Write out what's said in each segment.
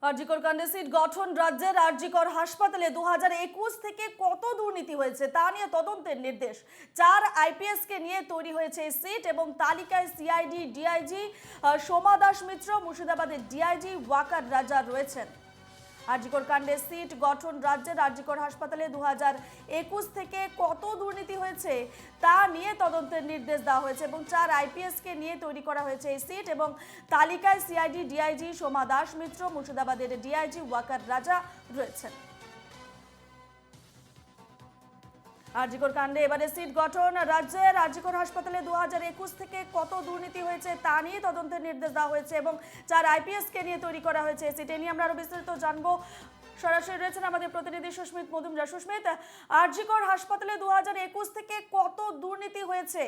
আরজিকর কাণ্ডে সিট গঠন রাজ্যের আরজিকর হাসপাতালে 2021 থেকে কত দুর্নীতি হয়েছে তা নিয়ে তদন্তের নির্দেশ। 4 আইপিএস কে নিয়ে তৈরি হয়েছে এই সিট এবং তালিকায় সিআইডি ডিআইজি সোমা দাস মিত্র, মুর্শিদাবাদের ডিআইজি ওয়াকার রাজা রয়েছেন। আরজিকর কাণ্ডে সিট গঠন রাজ্যের আরজিকর হাসপাতালে 2021 থেকে কত দুর্নীতি হয়েছে তা নিয়ে তদন্তের নির্দেশ দেওয়া হয়েছে এবং 4 আইপিএস কে নিয়ে তৈরি করা হয়েছে এই সিট এবং তালিকায় সিআইডি ডিআইজি সোমা দাস মিত্র, মুর্শিদাবাদের ডিআইজি ওয়াকার রাজা রয়েছেন। আরজিকর কাণ্ডে এবারে সিট গঠন রাজ্যের আরজিকর হাসপাতালে 2021 থেকে কত দুর্নীতি হয়েছে তা নিয়ে তদন্তের নির্দেশ দেওয়া হয়েছে এবং 4 আইপিএস কে নিয়ে তৈরি করা হয়েছে এই সিট নিয়ে আমরা আরো বিস্তারিত জানবো। সরাসরি রয়েছেন আমাদের প্রতিনিধি সুস্মিত মজুমদার। সুস্মিত, আরজিকর হাসপাতালে 2021 থেকে কত দুর্নীতি হয়েছে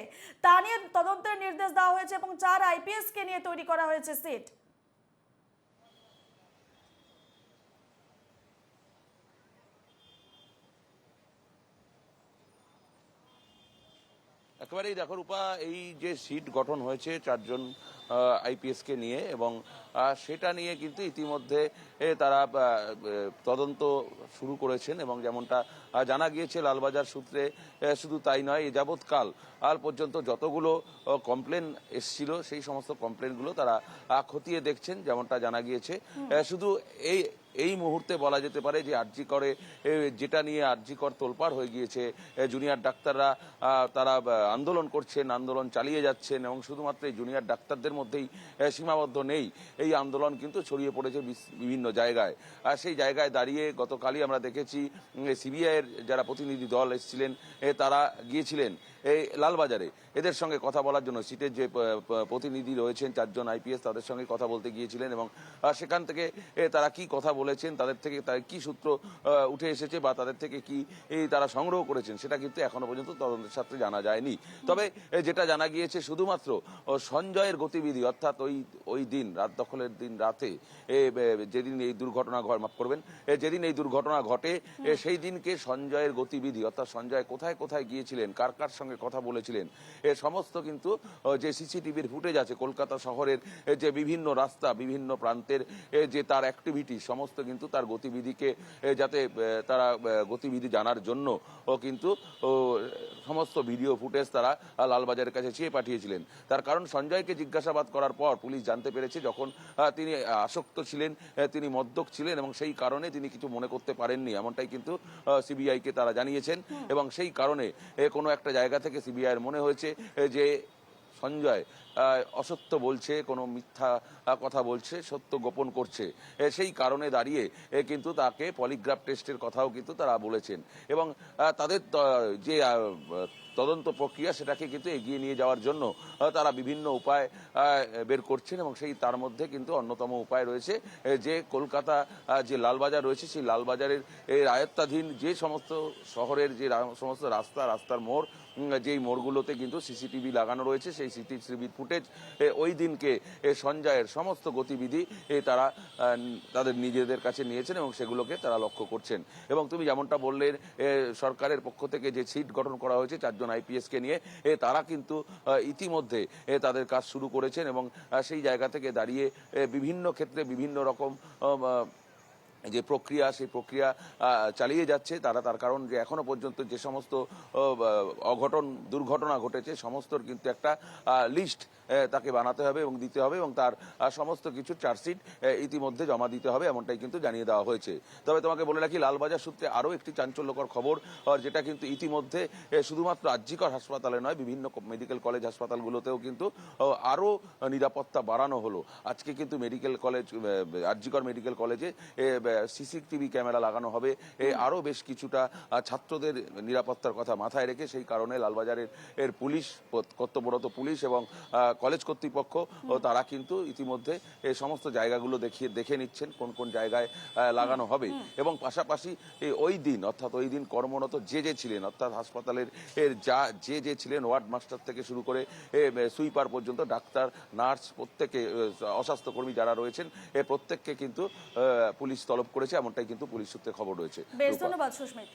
তা নিয়ে তদন্তের নির্দেশ দেওয়া হয়েছে এবং 4 আইপিএস কে নিয়ে তৈরি করা হয়েছে সিট। একেবারেই দেখো রূপা, এই যে সিট গঠন হয়েছে 4 জন আইপিএস কে নিয়ে এবং সেটা নিয়ে কিন্তু ইতিমধ্যে তারা তদন্ত শুরু করেছেন এবং যেমনটা জানা গিয়েছে লালবাজার সূত্রে, শুধু তাই নয়, এ যাবৎকাল আর পর্যন্ত যতগুলো কমপ্লেন এসছিল সেই সমস্ত কমপ্লেনগুলো তারা খতিয়ে দেখছেন যেমনটা জানা গিয়েছে। শুধু এই মুহূর্তে বলা যেতে পারে যে আরজিকরে যেটা নিয়ে আরজিকর তোলপাড় হয়ে গিয়েছে, জুনিয়র ডাক্তাররা তারা আন্দোলন করছেন, আন্দোলন চালিয়ে যাচ্ছেন এবং শুধুমাত্র এই জুনিয়র ডাক্তারদের মধ্যেই সীমাবদ্ধ নেই, এই আন্দোলন কিন্তু ছড়িয়ে পড়েছে বিভিন্ন জায়গায়। আর সেই জায়গায় দাঁড়িয়ে গতকালই আমরা দেখেছি সিবিআইয়ের যারা প্রতিনিধি দল এসেছিলেন তারা গিয়েছিলেন এই লালবাজারে এদের সঙ্গে কথা বলার জন্য। সিটের যে প্রতিনিধি রয়েছেন 4 জন আইপিএস, তাদের সঙ্গে কথা বলতে গিয়েছিলেন এবং সেখান থেকে তারা কি কথা বলেছেন, তাদের থেকে কি সূত্র উঠে এসেছে বা তাদের থেকে কি তারা সংগ্রহ করেছেন সেটা কিন্তু এখনো পর্যন্ত তদন্তের সাথে জানা যায়নি। তবে যেটা জানা গিয়েছে শুধুমাত্র সঞ্জয়ের গতিবিধি, অর্থাৎ ওই দিন রাত দখলের দিন রাতে যেদিন এই দুর্ঘটনা যেদিন এই দুর্ঘটনা ঘটে সেই দিনকে সঞ্জয়ের গতিবিধি, অর্থাৎ সঞ্জয় কোথায় কোথায় গিয়েছিলেন, কার কার সঙ্গে কথা বলেছিলেন, সমস্ত কিন্তু যে সিসিটিভির ফুটেজ আছে কলকাতা শহরের যে বিভিন্ন রাস্তা, বিভিন্ন প্রান্তের যে তার অ্যাক্টিভিটি, সমস্ত কিন্তু তার গতিবিধিকে যাতে তারা গতিবিধি জানার জন্য কিন্তু সমস্ত ভিডিও ফুটেজ তারা লালবাজারের কাছে চেয়ে পাঠিয়েছিলেন। তার কারণ সঞ্জয়কে জিজ্ঞাসাবাদ করার পর পুলিশ জানতে পেরেছে যখন তিনি আসক্ত ছিলেন, তিনি মদ্যপ ছিলেন এবং সেই কারণে তিনি কিছু মনে করতে পারেননি, এমনটাই কিন্তু সিবিআইকে তারা জানিয়েছেন এবং সেই কারণে কোনো একটা জায়গা থেকে সিবিআইয়ের মনে হয়েছে যে সঞ্জয় অসত্য বলছে, কোনো মিথ্যা কথা বলছে, সত্য গোপন করছে, সেই কারণে দাঁড়িয়ে কিন্তু তাকে পলিগ্রাফ টেস্টের কথাও কিন্তু তারা বলেছেন এবং তাদের যে তদন্ত প্রক্রিয়া সেটাকে কিন্তু এগিয়ে নিয়ে যাওয়ার জন্য তারা বিভিন্ন উপায় বের করছেন এবং সেই মধ্যে কিন্তু অন্যতম উপায় রয়েছে যে কলকাতা যে লালবাজার রয়েছে সেই লালবাজারের এর আয়ত্তাধীন যে সমস্ত শহরের যে সমস্ত রাস্তার মোড়, যেই মোড়গুলোতে কিন্তু সিসিটিভি লাগানো রয়েছে সেই সিসিটিভির ফুটেজ ওই দিনকে সঞ্জয়ের সমস্ত গতিবিধি তারা তাদের নিজেদের কাছে নিয়েছেন এবং সেগুলোকে তারা লক্ষ্য করছেন। এবং তুমি যেমনটা বললে সরকারের পক্ষ থেকে যে সিট গঠন করা হয়েছে 4 জন আইপিএস কে নিয়ে, তারা কিন্তু ইতিমধ্যে তাদের কাজ শুরু করেছেন এবং সেই জায়গা থেকে দাঁড়িয়ে বিভিন্ন ক্ষেত্রে বিভিন্ন রকম যে প্রক্রিয়া সেই প্রক্রিয়া চালিয়ে যাচ্ছে তারা। তার কারণ যে এখনো পর্যন্ত যে সমস্ত দুর্ঘটনা ঘটেছে সমস্তর কিন্তু একটা লিস্ট তাকে বানাতে হবে এবং দিতে হবে এবং তার সমস্ত কিছু চার্জশিট ইতিমধ্যে জমা দিতে হবে, এমনটাই কিন্তু জানিয়ে দেওয়া হয়েছে। তবে তোমাকে বলে রাখি লালবাজার সূত্রে আরও একটি চাঞ্চল্যকর খবর, যেটা কিন্তু ইতিমধ্যে শুধুমাত্র আরজিকর হাসপাতালে নয় বিভিন্ন মেডিকেল কলেজ হাসপাতালগুলোতেও কিন্তু আরও নিরাপত্তা বাড়ানো হলো। আজকে কিন্তু আরজিকর মেডিকেল কলেজে সিসিটিভি ক্যামেরা লাগানো হবে, আরও বেশ কিছুটা ছাত্রদের নিরাপত্তার কথা মাথায় রেখে। সেই কারণে লালবাজারের পুলিশ, কর্তব্যরত পুলিশ এবং কলেজ কর্তৃপক্ষ তারা কিন্তু ইতিমধ্যে এই সমস্ত জায়গাগুলো দেখে নিচ্ছেন কোন কোন জায়গায় লাগানো হবে এবং পাশাপাশি ওই দিন অর্থাৎ ওই দিন কর্মরত যে ছিলেন, অর্থাৎ হাসপাতালের যে ছিলেন, ওয়ার্ড মাস্টার থেকে শুরু করে সুইপার পর্যন্ত, ডাক্তার, নার্স, প্রত্যেকে, অস্বাস্থ্যকর্মী যারা রয়েছেন প্রত্যেককে কিন্তু পুলিশ তলব করেছে, এমনটাই কিন্তু পুলিশ সূত্রে খবর রয়েছে। বেশ, ধন্যবাদ সুস্মিত।